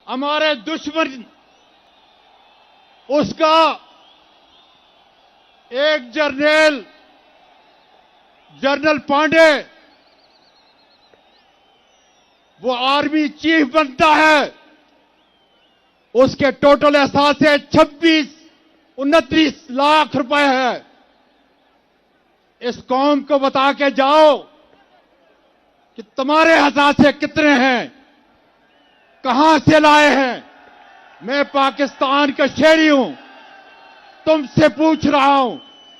हमारे दुश्मन उसका एक जनरल पांडे वो आर्मी चीफ बनता है, उसके टोटल असासे 29 लाख रुपए है। इस कौम को बता के जाओ कि तुम्हारे असासे कितने हैं, कहां से लाए हैं। मैं पाकिस्तान का शहरी हूं, तुमसे पूछ रहा हूं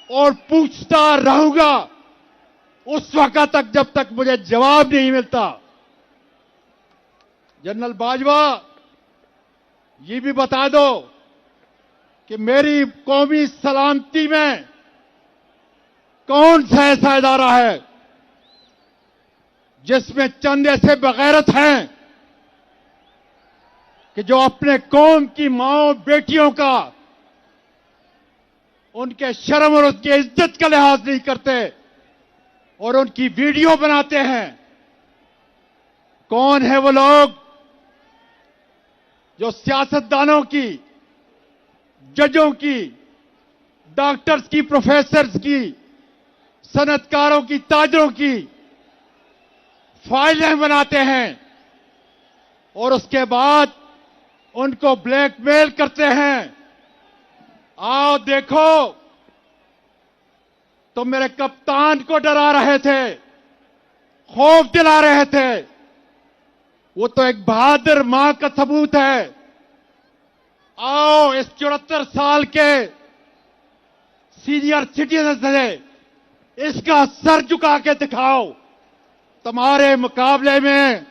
और पूछता रहूंगा उस वक्त तक जब तक मुझे जवाब नहीं मिलता। जनरल बाजवा, ये भी बता दो कि मेरी कौमी सलामती में कौन सा ऐसा इदारा है जिसमें चंद ऐसे बगैरत हैं कि जो अपने कौम की माओ बेटियों का, उनके शर्म और उनकी इज्जत का लिहाज नहीं करते और उनकी वीडियो बनाते हैं। कौन है वो लोग जो सियासतदानों की, जजों की, डॉक्टर्स की, प्रोफेसर्स की, सनतकारों की, ताजरों की फाइलें बनाते हैं और उसके बाद उनको ब्लैकमेल करते हैं। आओ देखो, तो मेरे कप्तान को डरा रहे थे, खौफ दिला रहे थे, वो तो एक बहादुर मां का सबूत है। आओ इस 74 साल के सीनियर सिटीजन से इसका सर झुका के दिखाओ। तुम्हारे मुकाबले में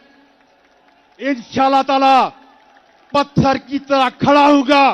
इंशाअल्लाह ताला पत्थर की तरह खड़ा होगा।